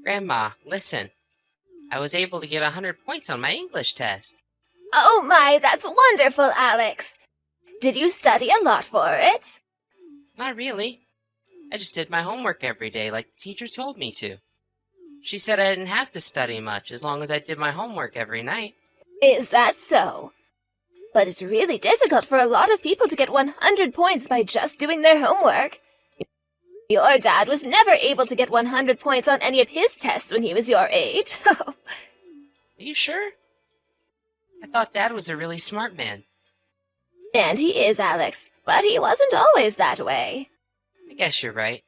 Grandma, listen. I was able to get 100 points on my English test. Oh my, that's wonderful, Alex. Did you study a lot for it? Not really. I just did my homework every day like the teacher told me to. She said I didn't have to study much as long as I did my homework every night. Is that so? But it's really difficult for a lot of people to get 100 points by just doing their homework. Your dad was never able to get 100 points on any of his tests when he was your age. Are you sure? I thought Dad was a really smart man. And he is, Alex, but he wasn't always that way. I guess you're right.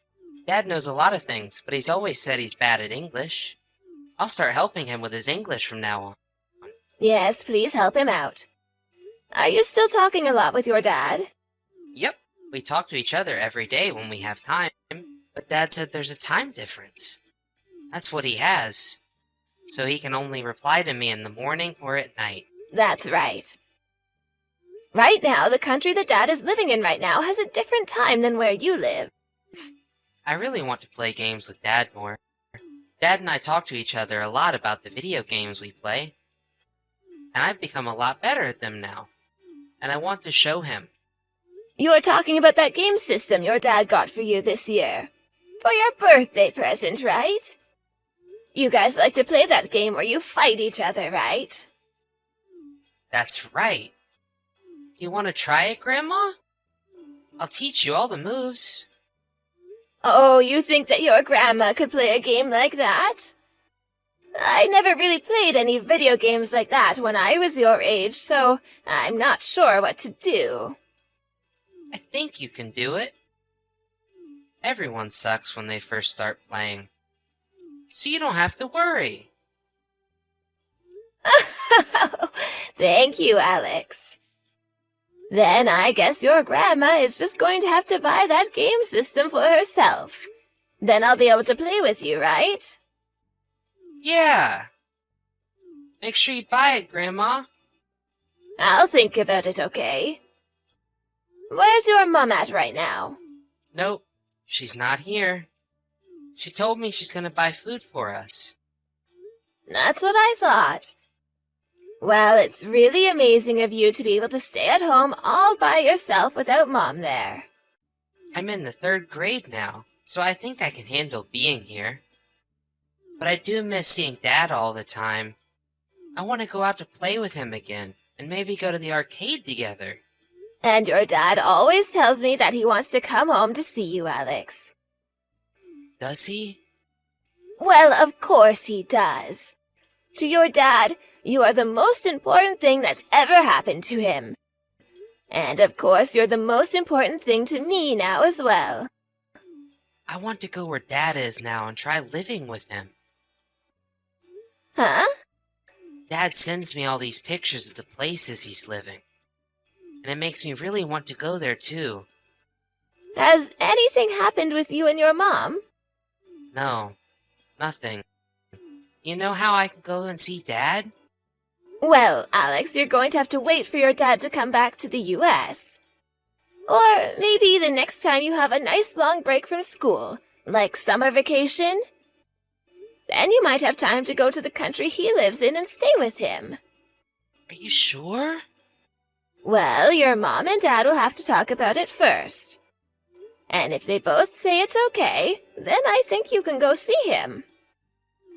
Dad knows a lot of things, but he's always said he's bad at English. I'll start helping him with his English from now on. Yes, please help him out. Are you still talking a lot with your dad? Yep, we talk to each other every day when we have time, but Dad said there's a time difference. That's what he has. So he can only reply to me in the morning or at night. That's right. Right now, the country that Dad is living in right now has a different time than where you live. I really want to play games with Dad more. Dad and I talk to each other a lot about the video games we play. And I've become a lot better at them now. And I want to show him. You're talking about that game system your dad got for you this year. For your birthday present, right? You guys like to play that game where you fight each other, right? That's right. Do you want to try it, Grandma? I'll teach you all the moves. Oh, you think that your grandma could play a game like that? I never really played any video games like that when I was your age, so I'm not sure what to do. I think you can do it. Everyone sucks when they first start playing. So you don't have to worry. Thank you, Alex. Then I guess your grandma is just going to have to buy that game system for herself. Then I'll be able to play with you, right? Yeah. Make sure you buy it, Grandma. I'll think about it, okay? Where's your mom at right now? Nope, she's not here. She told me she's gonna buy food for us. That's what I thought. Well, it's really amazing of you to be able to stay at home all by yourself without Mom there. I'm in the 3rd grade now, so I think I can handle being here. But I do miss seeing Dad all the time. I want to go out to play with him again, and maybe go to the arcade together. And your dad always tells me that he wants to come home to see you, Alex. Does he? Well, of course he does. To your dad, you are the most important thing that's ever happened to him. And of course, you're the most important thing to me now as well. I want to go where Dad is now and try living with him. Huh? Dad sends me all these pictures of the places he's living. And it makes me really want to go there too. Has anything happened with you and your mom? No, nothing. You know how I can go and see Dad? Well, Alex, you're going to have to wait for your dad to come back to the US. Or maybe the next time you have a nice long break from school, like summer vacation. Then you might have time to go to the country he lives in and stay with him. Are you sure? Well, your mom and dad will have to talk about it first. And if they both say it's okay, then I think you can go see him.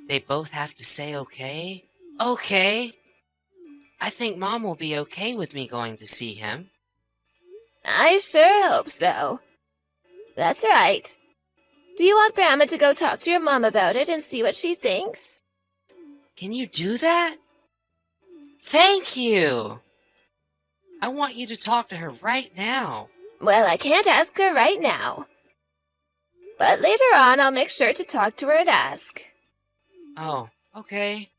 They both have to say okay? Okay. I think Mom will be okay with me going to see him. I sure hope so. That's right. Do you want Grandma to go talk to your mom about it and see what she thinks? Can you do that? Thank you! I want you to talk to her right now. Well, I can't ask her right now. But later on, I'll make sure to talk to her and ask. Oh, okay.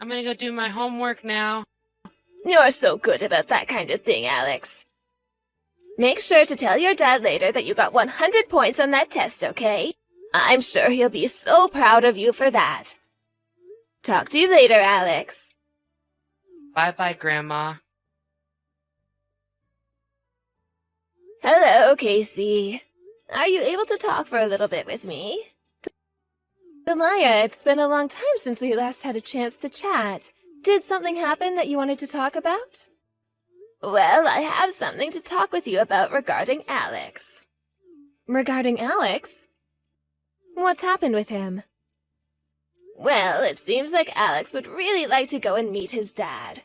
I'm gonna go do my homework now. You're so good about that kind of thing, Alex. Make sure to tell your dad later that you got 100 points on that test, okay? I'm sure he'll be so proud of you for that. Talk to you later, Alex. Bye-bye, Grandma. Hello, Casey. Are you able to talk for a little bit with me? Elia, it's been a long time since we last had a chance to chat. Did something happen that you wanted to talk about? Well, I have something to talk with you about regarding Alex. Regarding Alex? What's happened with him? Well, it seems like Alex would really like to go and meet his dad.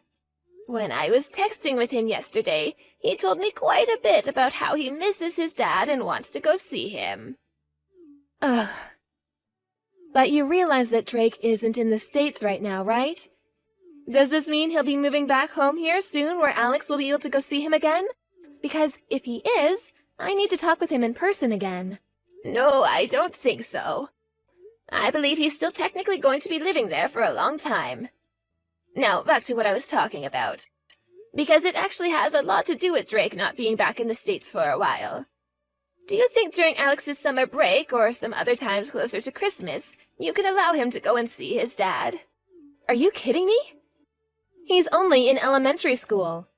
When I was texting with him yesterday, he told me quite a bit about how he misses his dad and wants to go see him. Ugh. But you realize that Drake isn't in the States right now, right? Does this mean he'll be moving back home here soon where Alex will be able to go see him again? Because if he is, I need to talk with him in person again. No, I don't think so. I believe he's still technically going to be living there for a long time. Now, back to what I was talking about. Because it actually has a lot to do with Drake not being back in the States for a while. Do you think during Alex's summer break, or some other times closer to Christmas, you can allow him to go and see his dad? Are you kidding me? He's only in elementary school.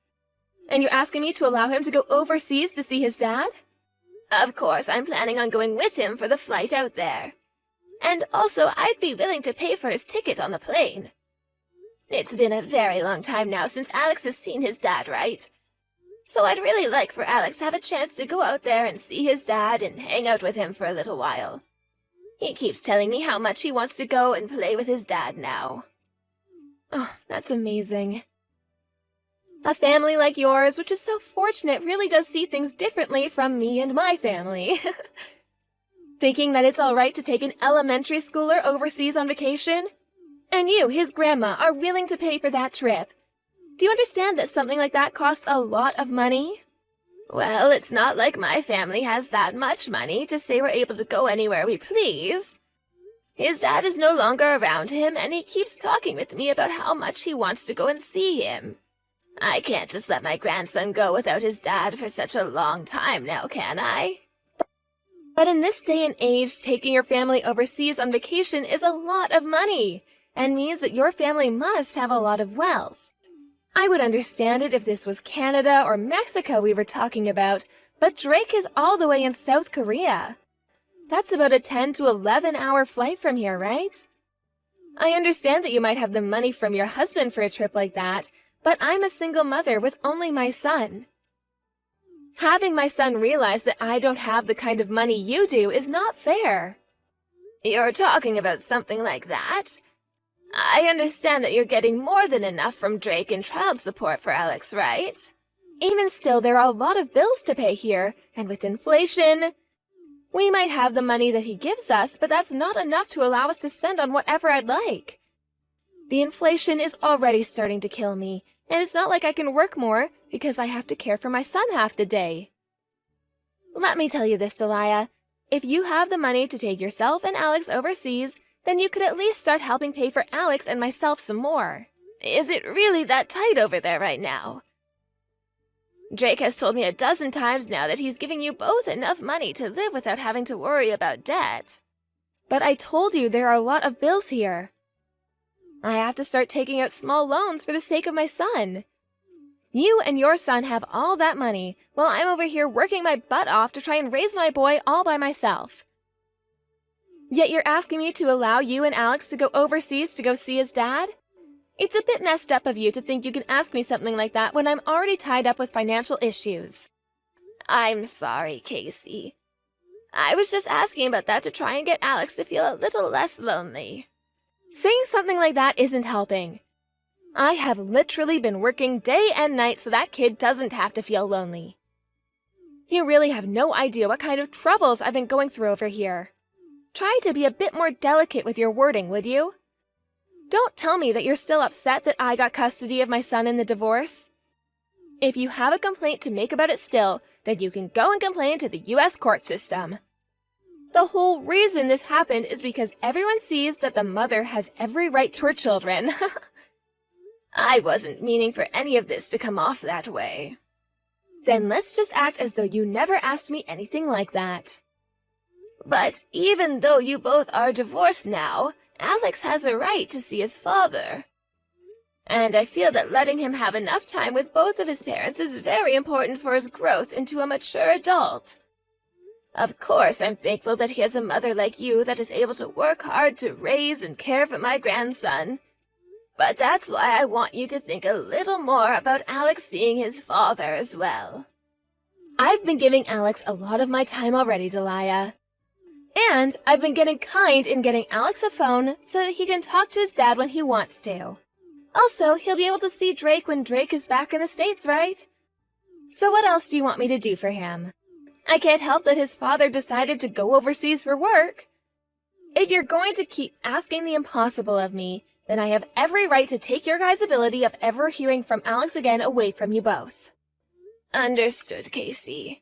And you're asking me to allow him to go overseas to see his dad? Of course, I'm planning on going with him for the flight out there. And also, I'd be willing to pay for his ticket on the plane. It's been a very long time now since Alex has seen his dad, right? So I'd really like for Alex to have a chance to go out there and see his dad and hang out with him for a little while. He keeps telling me how much he wants to go and play with his dad now. Oh, that's amazing. A family like yours, which is so fortunate, really does see things differently from me and my family. Thinking that it's all right to take an elementary schooler overseas on vacation? And you, his grandma, are willing to pay for that trip. Do you understand that something like that costs a lot of money? Well, it's not like my family has that much money to say we're able to go anywhere we please. His dad is no longer around him, and he keeps talking with me about how much he wants to go and see him. I can't just let my grandson go without his dad for such a long time now, can I? But in this day and age, taking your family overseas on vacation is a lot of money, and means that your family must have a lot of wealth. I would understand it if this was Canada or Mexico we were talking about, but Drake is all the way in South Korea. That's about a 10 to 11 hour flight from here, right? I understand that you might have the money from your husband for a trip like that, but I'm a single mother with only my son. Having my son realize that I don't have the kind of money you do is not fair. You're talking about something like that? I understand that you're getting more than enough from Drake in child support for Alex, right? Even still, there are a lot of bills to pay here, and with inflation, we might have the money that he gives us, but that's not enough to allow us to spend on whatever I'd like. The inflation is already starting to kill me, and it's not like I can work more because I have to care for my son half the day. Let me tell you this, Delia. If you have the money to take yourself and Alex overseas, then you could at least start helping pay for Alex and myself some more. Is it really that tight over there right now? Drake has told me a dozen times now that he's giving you both enough money to live without having to worry about debt. But I told you there are a lot of bills here. I have to start taking out small loans for the sake of my son. You and your son have all that money, while I'm over here working my butt off to try and raise my boy all by myself. Yet you're asking me to allow you and Alex to go overseas to go see his dad? It's a bit messed up of you to think you can ask me something like that when I'm already tied up with financial issues. I'm sorry, Casey. I was just asking about that to try and get Alex to feel a little less lonely. Saying something like that isn't helping. I have literally been working day and night so that kid doesn't have to feel lonely. You really have no idea what kind of troubles I've been going through over here. Try to be a bit more delicate with your wording, would you? Don't tell me that you're still upset that I got custody of my son in the divorce. If you have a complaint to make about it still, then you can go and complain to the U.S. court system. The whole reason this happened is because everyone sees that the mother has every right to her children. I wasn't meaning for any of this to come off that way. Then let's just act as though you never asked me anything like that. But even though you both are divorced now, Alex has a right to see his father. And I feel that letting him have enough time with both of his parents is very important for his growth into a mature adult. Of course, I'm thankful that he has a mother like you that is able to work hard to raise and care for my grandson. But that's why I want you to think a little more about Alex seeing his father as well. I've been giving Alex a lot of my time already, Delia. And I've been getting kind in getting Alex a phone so that he can talk to his dad when he wants to. Also, he'll be able to see Drake when Drake is back in the States, right? So what else do you want me to do for him? I can't help that his father decided to go overseas for work. If you're going to keep asking the impossible of me, then I have every right to take your guys' ability of ever hearing from Alex again away from you both. Understood, Casey.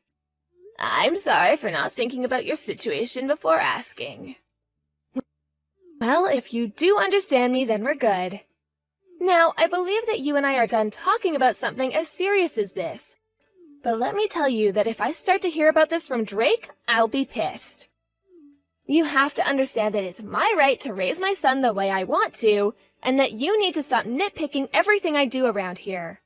I'm sorry for not thinking about your situation before asking. Well, if you do understand me, then we're good. Now, I believe that you and I are done talking about something as serious as this. But let me tell you that if I start to hear about this from Drake, I'll be pissed. You have to understand that it's my right to raise my son the way I want to, and that you need to stop nitpicking everything I do around here.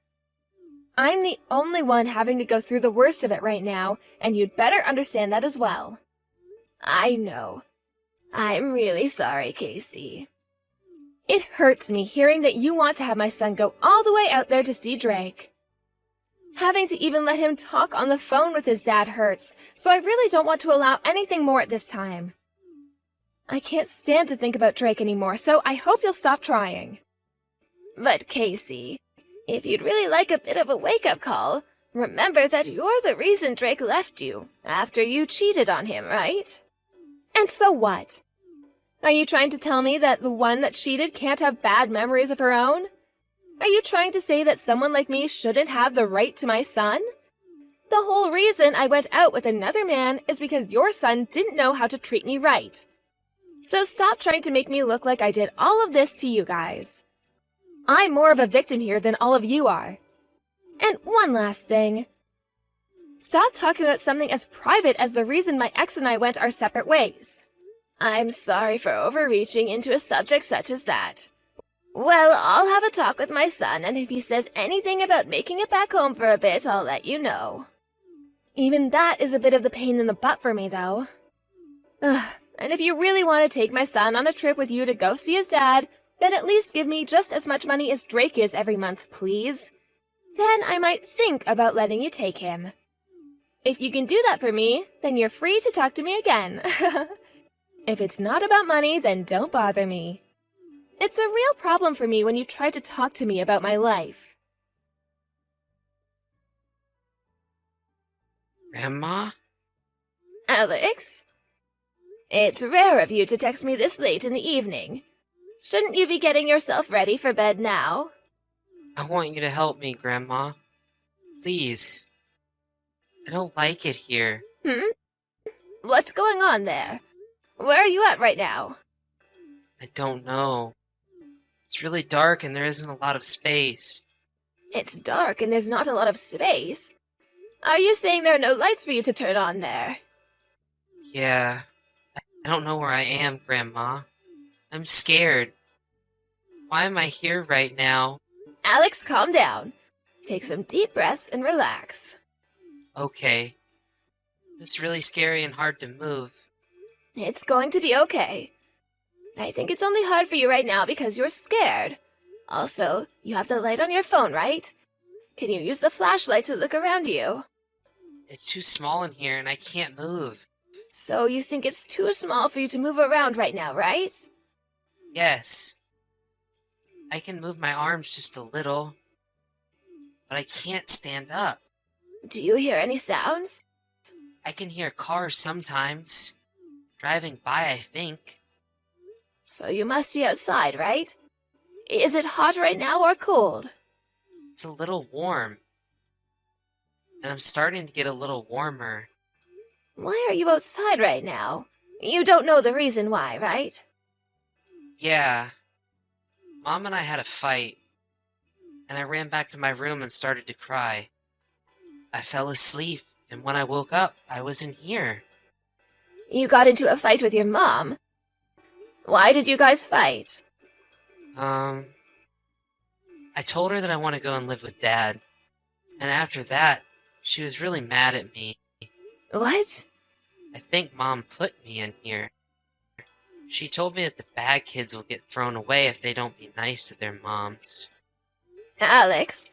I'm the only one having to go through the worst of it right now, and you'd better understand that as well. I know. I'm really sorry, Casey. It hurts me hearing that you want to have my son go all the way out there to see Drake. Having to even let him talk on the phone with his dad hurts, so I really don't want to allow anything more at this time. I can't stand to think about Drake anymore, so I hope you'll stop trying. But Casey, if you'd really like a bit of a wake-up call, remember that you're the reason Drake left you, after you cheated on him, right? And so what? Are you trying to tell me that the one that cheated can't have bad memories of her own? Are you trying to say that someone like me shouldn't have the right to my son? The whole reason I went out with another man is because your son didn't know how to treat me right. So stop trying to make me look like I did all of this to you guys. I'm more of a victim here than all of you are. And one last thing. Stop talking about something as private as the reason my ex and I went our separate ways. I'm sorry for overreaching into a subject such as that. Well, I'll have a talk with my son, and if he says anything about making it back home for a bit, I'll let you know. Even that is a bit of the pain in the butt for me, though. Ugh. And if you really want to take my son on a trip with you to go see his dad, then at least give me just as much money as Drake is every month, please. Then I might think about letting you take him. If you can do that for me, then you're free to talk to me again. If it's not about money, then don't bother me. It's a real problem for me when you try to talk to me about my life. Grandma? Alex? It's rare of you to text me this late in the evening. Shouldn't you be getting yourself ready for bed now? I want you to help me, Grandma. Please. I don't like it here. What's going on there? Where are you at right now? I don't know. It's really dark and there isn't a lot of space. It's dark and there's not a lot of space. Are you saying there are no lights for you to turn on there? Yeah. I don't know where I am, Grandma. I'm scared. Why am I here right now? Alex, calm down. Take some deep breaths and relax. Okay. It's really scary and hard to move. It's going to be okay. I think it's only hard for you right now because you're scared. Also, you have the light on your phone, right? Can you use the flashlight to look around you? It's too small in here and I can't move. So you think it's too small for you to move around right now, right? Yes. I can move my arms just a little, but I can't stand up. Do you hear any sounds? I can hear cars sometimes. Driving by, I think. So you must be outside, right? Is it hot right now or cold? It's a little warm. And I'm starting to get a little warmer. Why are you outside right now? You don't know the reason why, right? Yeah. Mom and I had a fight, and I ran back to my room and started to cry. I fell asleep, and when I woke up, I was in here. You got into a fight with your mom? Why did you guys fight? I told her that I want to go and live with Dad, and after that, she was really mad at me. What? I think Mom put me in here. She told me that the bad kids will get thrown away if they don't be nice to their moms. Alex,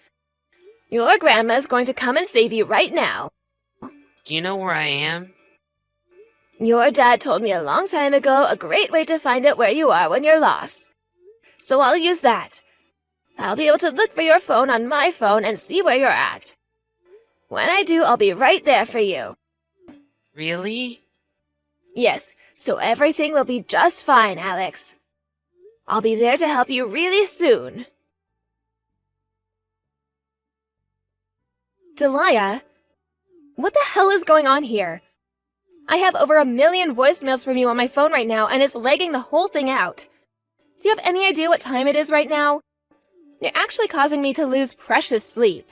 your grandma's going to come and save you right now. Do you know where I am? Your dad told me a long time ago a great way to find out where you are when you're lost. So I'll use that. I'll be able to look for your phone on my phone and see where you're at. When I do, I'll be right there for you. Really? Yes, so everything will be just fine, Alex. I'll be there to help you really soon. Delia, what the hell is going on here? I have over 1 million voicemails from you on my phone right now, and it's lagging the whole thing out. Do you have any idea what time it is right now? You're actually causing me to lose precious sleep.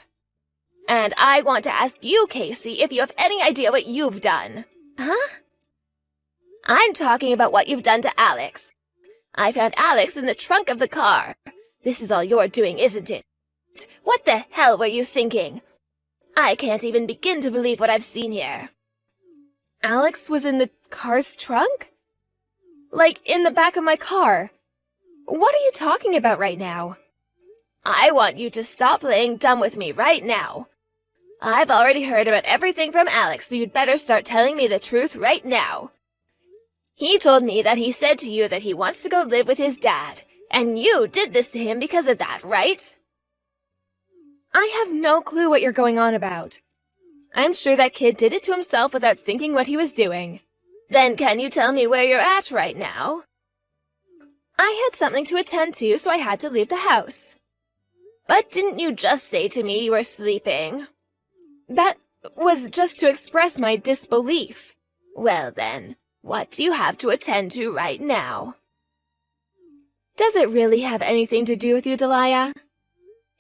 And I want to ask you, Casey, if you have any idea what you've done. Huh? I'm talking about what you've done to Alex. I found Alex in the trunk of the car. This is all you're doing, isn't it? What the hell were you thinking? I can't even begin to believe what I've seen here. Alex was in the car's trunk? Like, in the back of my car. What are you talking about right now? I want you to stop playing dumb with me right now. I've already heard about everything from Alex, so you'd better start telling me the truth right now. He told me that he said to you that he wants to go live with his dad, and you did this to him because of that, right? I have no clue what you're going on about. I'm sure that kid did it to himself without thinking what he was doing. Then can you tell me where you're at right now? I had something to attend to, so I had to leave the house. But didn't you just say to me you were sleeping? That was just to express my disbelief. Well then, what do you have to attend to right now? Does it really have anything to do with you, Delia?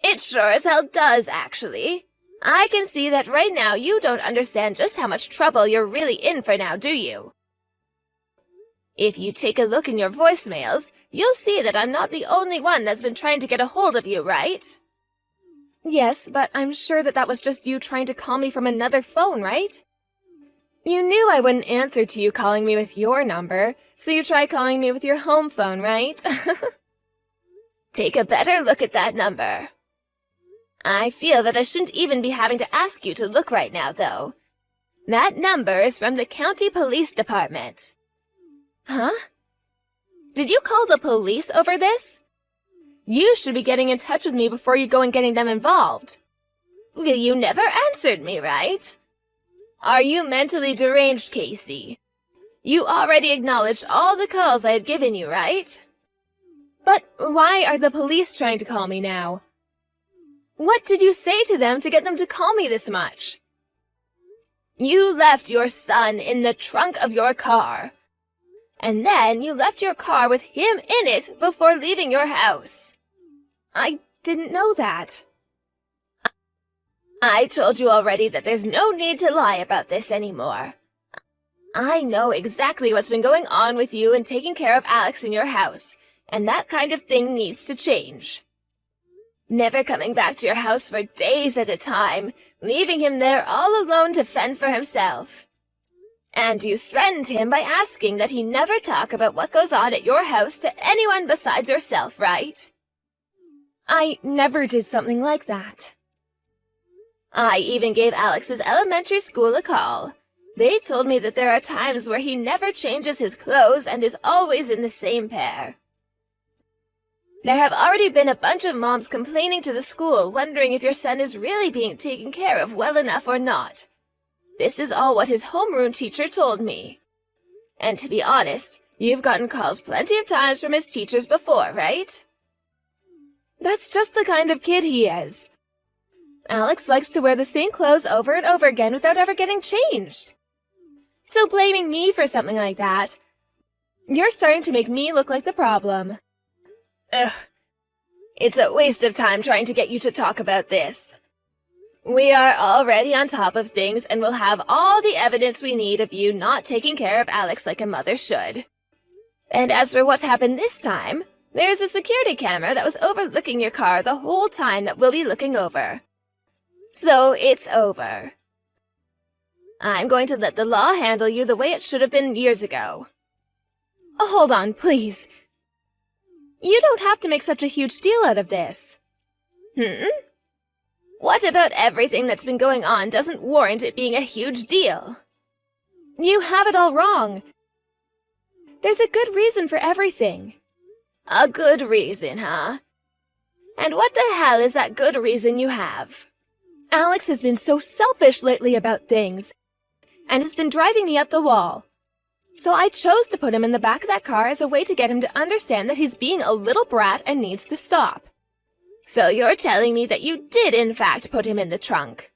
It sure as hell does, actually. I can see that right now you don't understand just how much trouble you're really in for now, do you? If you take a look in your voicemails, you'll see that I'm not the only one that's been trying to get a hold of you, right? Yes, but I'm sure that was just you trying to call me from another phone, right? You knew I wouldn't answer to you calling me with your number, so you tried calling me with your home phone, right? Take a better look at that number. I feel that I shouldn't even be having to ask you to look right now, though. That number is from the county police department. Huh? Did you call the police over this? You should be getting in touch with me before you go and getting them involved. You never answered me, right? Are you mentally deranged, Casey? You already acknowledged all the calls I had given you, right? But why are the police trying to call me now? What did you say to them to get them to call me this much? You left your son in the trunk of your car. And then you left your car with him in it before leaving your house. I didn't know that. I told you already that there's no need to lie about this anymore. I know exactly what's been going on with you and taking care of Alex in your house, and that kind of thing needs to change. Never coming back to your house for days at a time, leaving him there all alone to fend for himself. And you threatened him by asking that he never talk about what goes on at your house to anyone besides yourself, right? I never did something like that. I even gave Alex's elementary school a call. They told me that there are times where he never changes his clothes and is always in the same pair. There have already been a bunch of moms complaining to the school, wondering if your son is really being taken care of well enough or not. This is all what his homeroom teacher told me. And to be honest, you've gotten calls plenty of times from his teachers before, right? That's just the kind of kid he is. Alex likes to wear the same clothes over and over again without ever getting changed. So blaming me for something like that, you're starting to make me look like the problem. Ugh. It's a waste of time trying to get you to talk about this. We are already on top of things and will have all the evidence we need of you not taking care of Alex like a mother should. And as for what's happened this time, there's a security camera that was overlooking your car the whole time that we'll be looking over. So it's over. I'm going to let the law handle you the way it should have been years ago. Oh, hold on, please. You don't have to make such a huge deal out of this. What about everything that's been going on doesn't warrant it being a huge deal? You have it all wrong. There's a good reason for everything. A good reason, huh? And what the hell is that good reason you have? Alex has been so selfish lately about things, and it's been driving me up the wall. So I chose to put him in the back of that car as a way to get him to understand that he's being a little brat and needs to stop. So you're telling me that you did in fact put him in the trunk?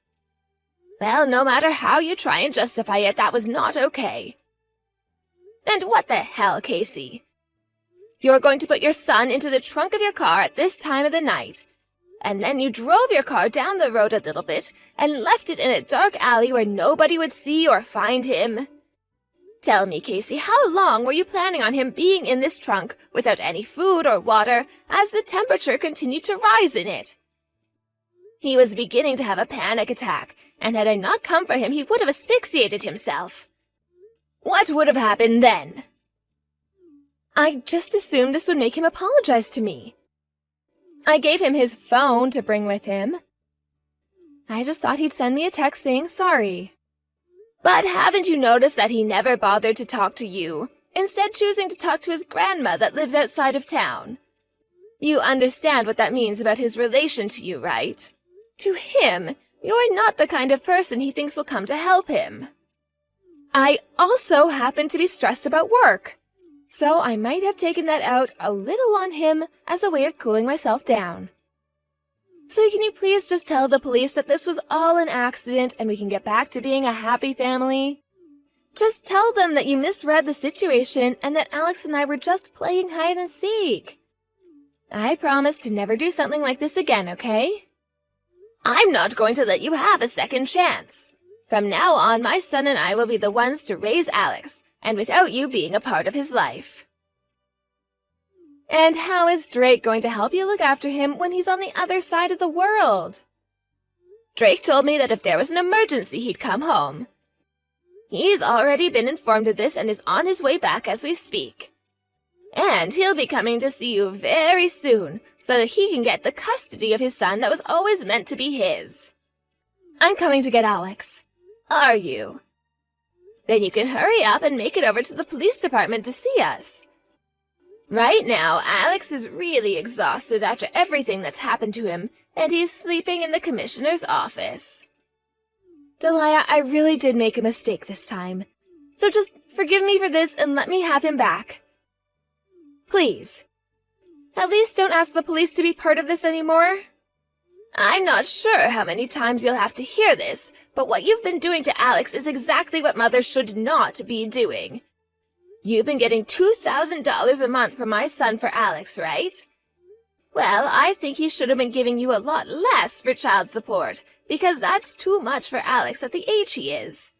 Well, no matter how you try and justify it, that was not okay. And what the hell, Casey? You're going to put your son into the trunk of your car at this time of the night, and then you drove your car down the road a little bit and left it in a dark alley where nobody would see or find him. Tell me, Casey, how long were you planning on him being in this trunk without any food or water as the temperature continued to rise in it? He was beginning to have a panic attack, and had I not come for him, he would have asphyxiated himself. What would have happened then? I just assumed this would make him apologize to me. I gave him his phone to bring with him. I just thought he'd send me a text saying sorry. But haven't you noticed that he never bothered to talk to you, instead choosing to talk to his grandma that lives outside of town? You understand what that means about his relation to you, right? To him, you're not the kind of person he thinks will come to help him. I also happen to be stressed about work, so I might have taken that out a little on him as a way of cooling myself down. So can you please just tell the police that this was all an accident and we can get back to being a happy family? Just tell them that you misread the situation and that Alex and I were just playing hide and seek. I promise to never do something like this again, okay? I'm not going to let you have a second chance. From now on, my son and I will be the ones to raise Alex, and without you being a part of his life. And how is Drake going to help you look after him when he's on the other side of the world? Drake told me that if there was an emergency, he'd come home. He's already been informed of this and is on his way back as we speak. And he'll be coming to see you very soon, so that he can get the custody of his son that was always meant to be his. I'm coming to get Alex. Are you? Then you can hurry up and make it over to the police department to see us. Right now, Alex is really exhausted after everything that's happened to him, and he's sleeping in the commissioner's office. Delia, I really did make a mistake this time. So just forgive me for this and let me have him back. Please. At least don't ask the police to be part of this anymore. I'm not sure how many times you'll have to hear this, but what you've been doing to Alex is exactly what mothers should not be doing. You've been getting $2,000 a month from my son for Alex, right? Well, I think he should have been giving you a lot less for child support, because that's too much for Alex at the age he is.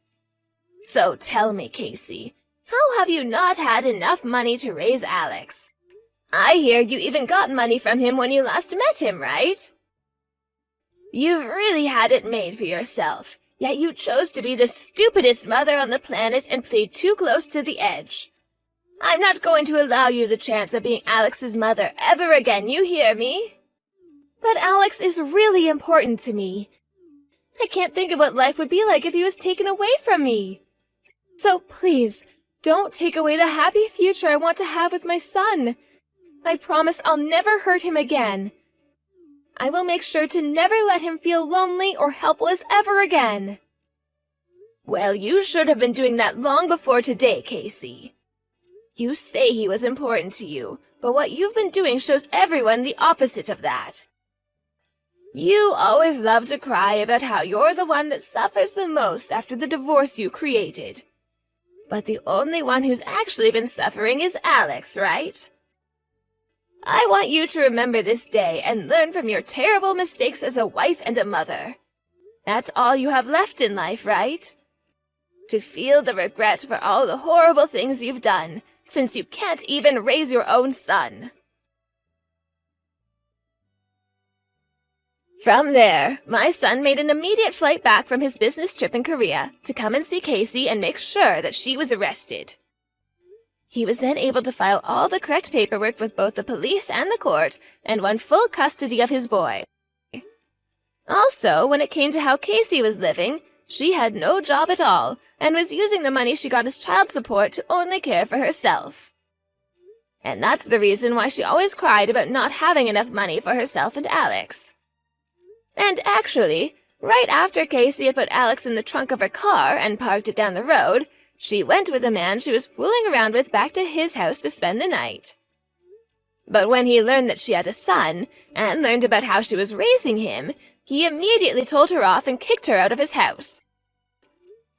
So tell me, Casey, how have you not had enough money to raise Alex? I hear you even got money from him when you last met him, right? You've really had it made for yourself, yet you chose to be the stupidest mother on the planet and played too close to the edge. I'm not going to allow you the chance of being Alex's mother ever again, you hear me? But Alex is really important to me. I can't think of what life would be like if he was taken away from me. So please, don't take away the happy future I want to have with my son. I promise I'll never hurt him again. I will make sure to never let him feel lonely or helpless ever again. Well, you should have been doing that long before today, Casey. You say he was important to you, but what you've been doing shows everyone the opposite of that. You always love to cry about how you're the one that suffers the most after the divorce you created. But the only one who's actually been suffering is Alex, right? I want you to remember this day and learn from your terrible mistakes as a wife and a mother. That's all you have left in life, right? To feel the regret for all the horrible things you've done, since you can't even raise your own son. From there, my son made an immediate flight back from his business trip in Korea to come and see Casey and make sure that she was arrested. He was then able to file all the correct paperwork with both the police and the court and won full custody of his boy. Also, when it came to how Casey was living, she had no job at all and was using the money she got as child support to only care for herself. And that's the reason why she always cried about not having enough money for herself and Alex. And actually, right after Casey had put Alex in the trunk of her car and parked it down the road, she went with a man she was fooling around with back to his house to spend the night. But when he learned that she had a son, and learned about how she was raising him, he immediately told her off and kicked her out of his house.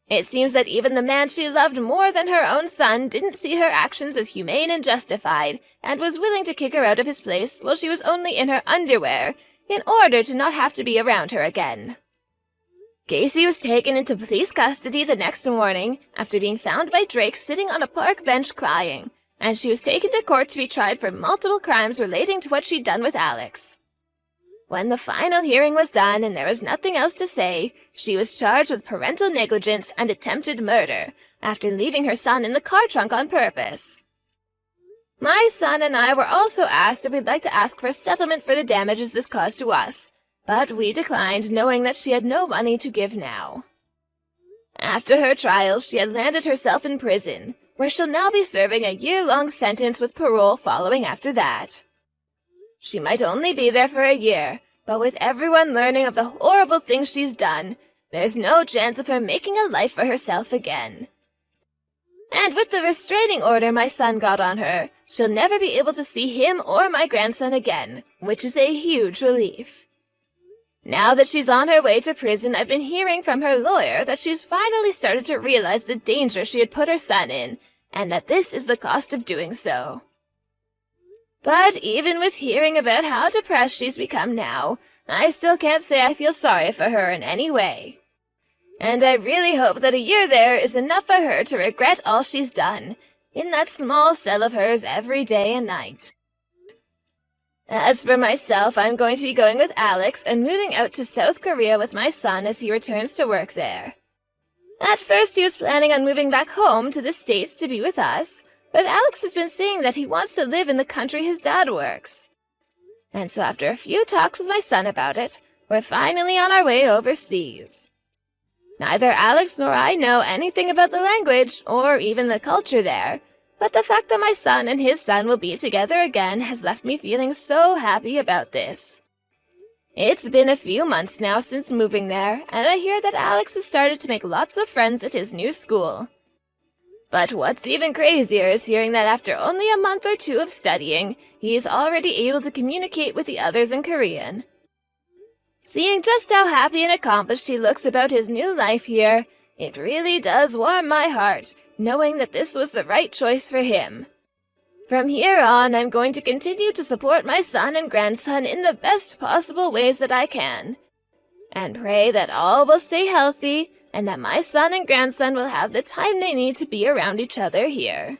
It seems that even the man she loved more than her own son didn't see her actions as humane and justified, and was willing to kick her out of his place while she was only in her underwear, in order to not have to be around her again. Casey was taken into police custody the next morning after being found by Drake sitting on a park bench crying, and she was taken to court to be tried for multiple crimes relating to what she'd done with Alex. When the final hearing was done and there was nothing else to say, she was charged with parental negligence and attempted murder after leaving her son in the car trunk on purpose. My son and I were also asked if we'd like to ask for a settlement for the damages this caused to us, but we declined, knowing that she had no money to give now. After her trial, she had landed herself in prison, where she'll now be serving a year-long sentence with parole following after that. She might only be there for a year, but with everyone learning of the horrible things she's done, there's no chance of her making a life for herself again. And with the restraining order my son got on her, she'll never be able to see him or my grandson again, which is a huge relief. Now that she's on her way to prison, I've been hearing from her lawyer that she's finally started to realize the danger she had put her son in, and that this is the cost of doing so. But even with hearing about how depressed she's become now, I still can't say I feel sorry for her in any way. And I really hope that a year there is enough for her to regret all she's done, in that small cell of hers every day and night. As for myself, I'm going to be going with Alex and moving out to South Korea with my son as he returns to work there. At first he was planning on moving back home to the States to be with us, but Alex has been saying that he wants to live in the country his dad works. And so after a few talks with my son about it, we're finally on our way overseas. Neither Alex nor I know anything about the language or even the culture there, but the fact that my son and his son will be together again has left me feeling so happy about this. It's been a few months now since moving there, and I hear that Alex has started to make lots of friends at his new school. But what's even crazier is hearing that after only a month or two of studying, he is already able to communicate with the others in Korean. Seeing just how happy and accomplished he looks about his new life here, it really does warm my heart, knowing that this was the right choice for him. From here on, I'm going to continue to support my son and grandson in the best possible ways that I can, and pray that all will stay healthy and that my son and grandson will have the time they need to be around each other here.